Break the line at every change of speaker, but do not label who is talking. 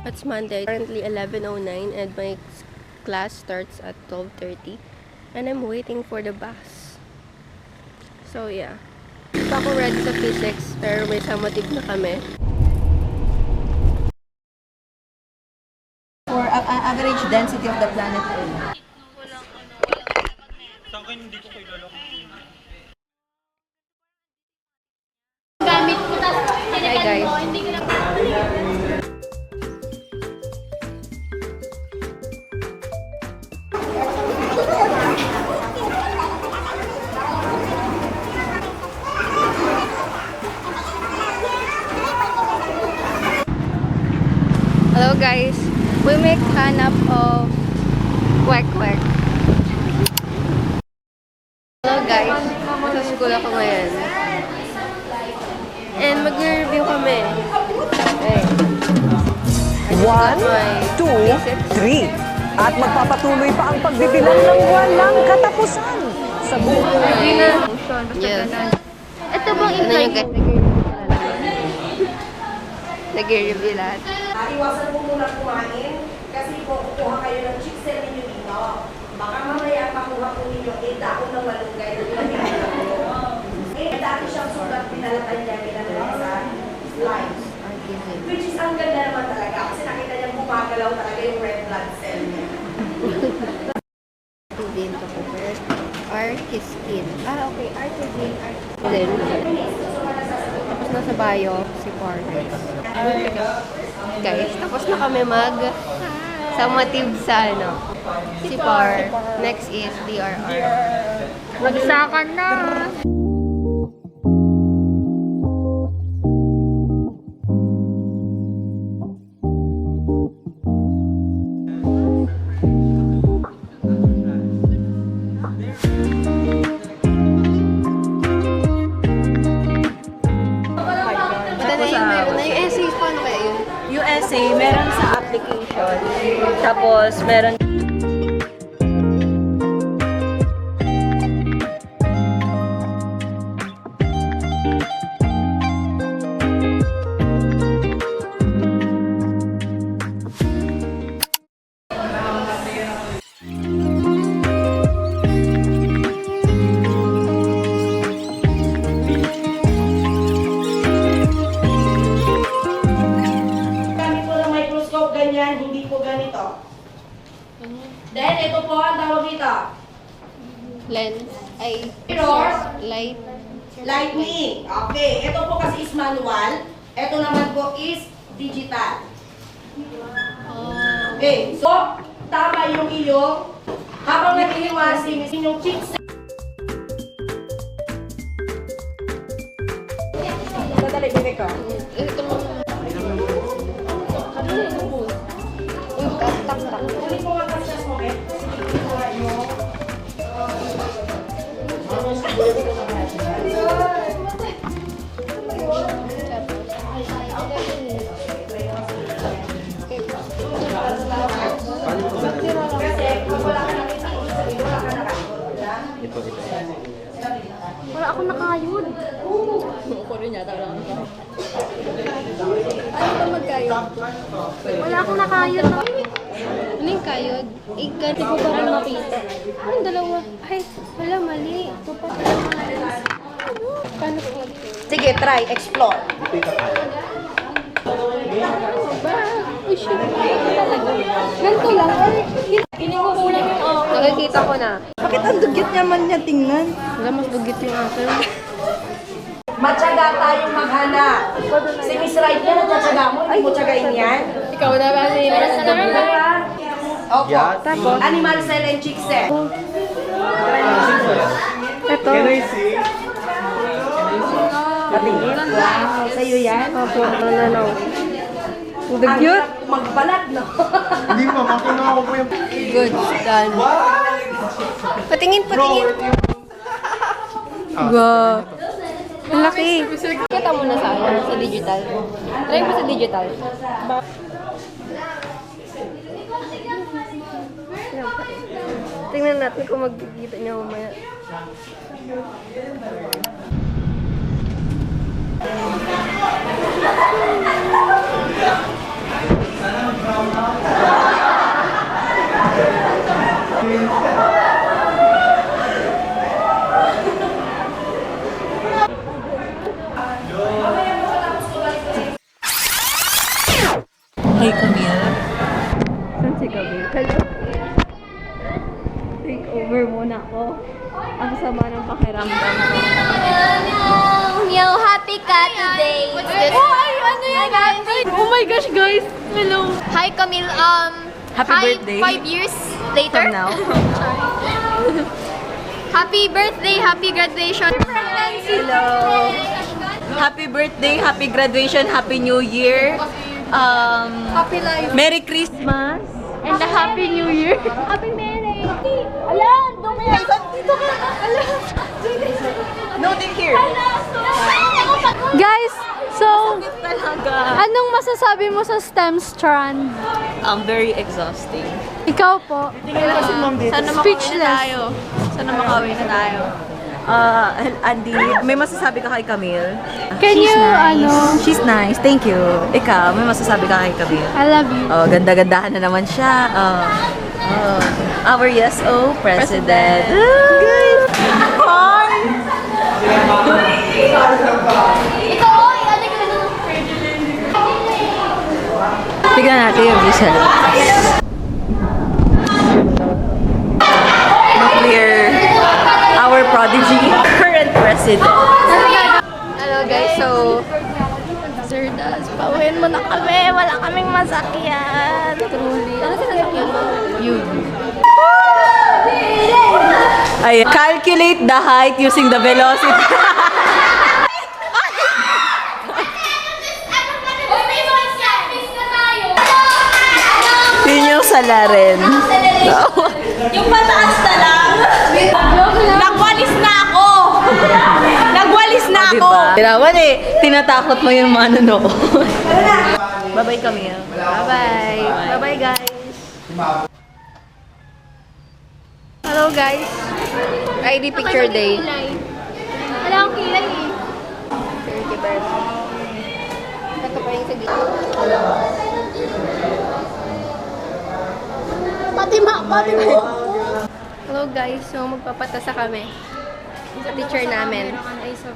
It's Monday, currently 11:09 and my class starts at 12:30 and I'm waiting for the bus. So yeah. Hindi pa ako ready sa physics pero may summative na kami.
For average density of the planet Earth.
Sa akin, hindi ko kilala.
Gamit ko, tapos
Hi
tinagal
guys.
mo, hindi ko lang...
Hello guys. We make hanap of kwek-kwek. Hello guys. Sa school ako ngayon. And mag-review kami. Okay.
1, 2, 3. At magpapatuloy pa ang pagbibilang ng walang katapusan sa buhay.
Yes.
Ito bang
Ano yung
interview?
nag-review lahat?
Iwasan po muna kumain kasi po kukuha kayo ng chicksel ninyo dito. Baka mamaya makuha po ninyo daon ng malunggay. Dati siyang sulat pinalatan niya bilang sa slides. Which is ang ganda naman talaga kasi nakita niya bumagalaw talaga yung red blood cell niya.
Din to prepare art is skin. Ah, okay. Art is in art. Then, tapos nasa bio, si Parker. Guys, tapos na kami summative sa ano. Si Par. Next is DRR.
Magsakan na!
Yung essay, paano kaya yun?
Yung essay, meron sa application. Tapos, meron ganyan, hindi po ganito. Then, ito po ang tawag dito.
Lens. Ay,
Mirror.
light.
Lightning. Okay. Ito po kasi is manual. Ito naman po is digital. Okay. So, tama yung iyong habang naghihiwasin yung chicks. Dadali, bibig ko.
Ito naman. Tak.
Kunin ko nga kasi sa smoke. Kunin ko nga yung...
Wala akong nakayod.
Ako rin yata lang. Ano ba magkayod?
Wala akong nakayod.
Ano yung kayod? Ganti ko ba rin makita? Anong dalawa? Ay, wala, mali. Ito pa pala. Paano ko
Sige, try. Explore.
ba? Uy, shit. Talaga. Ganito lang. Piling ko kulang yung nakikita ko na.
Bakit ang dugit naman niya tingnan?
Wala, mas dugit yung akin.
Matyaga tayong maghanap. Si Miss Right yan, natyaga mo. Hindi mo tiyagain yan.
Ikaw na ba?
Opo. Tapos, animal cell and chick cell.
Ito.
Patingin. Wow. Sa'yo yan?
Opo, ano. Dugyot.
Magbalat, no?
Hindi mo, makuha ko po yung...
Good. Done. Patingin. Wow. Ang laki. Kita mo na sa ano, sa digital. Try mo sa digital. Tingnan natin kung magkikita niya mamaya.
Kay Camille.
Saan si Gabi? Hello? Take over muna ako. Ang sama ng pakiramdam ko.
Meow, happy ka today. What's this? Oh, ano yan? Oh my gosh, guys. Hello. Hi, Camille.
Happy birthday.
5 years later.
From now.
Happy birthday, happy graduation.
Hello. Happy birthday, happy graduation, happy new year.
Happy life.
Merry Christmas.
And a happy new year. Happy Merry. Alam, dumi. Dito ka. Alam.
No, think here.
Guys, so,
Talaga.
anong masasabi mo sa STEM strand?
Very exhausting.
Ikaw po.
Sana
Speechless.
Sana makauwi na tayo. Andy, may masasabi ka kay Camille?
Can you,
She's nice, thank you. Ikaw, may masasabi ka kay Camille?
I love you.
Oh, ganda-gandahan na naman siya. Our YesO President. Good. Hi!
Ikaw, ano ka na?
Tignan natin yung visual. Nuclear, our prodigy, current president.
Hello guys, so
Sir Das, pauwiin mo na kami. Wala kaming masakyan. Truly. Ano sinasakyan mo?
yun.
Ay, calculate the height using the velocity. Yun yung salarin.
Yung pataas na lang. Nagwalis na ako. Nagwalis na ako.
Diba? Tinawan eh. Tinatakot mo yung manonood. Bye-bye, Camille.
Bye-bye. Bye-bye guys. Hello guys. ID picture day.
Wala akong kilay eh.
Ito pa yung sa gitna.
Pati mo.
Hello guys, so magpapatasa kami sa teacher namin.
Ay, so,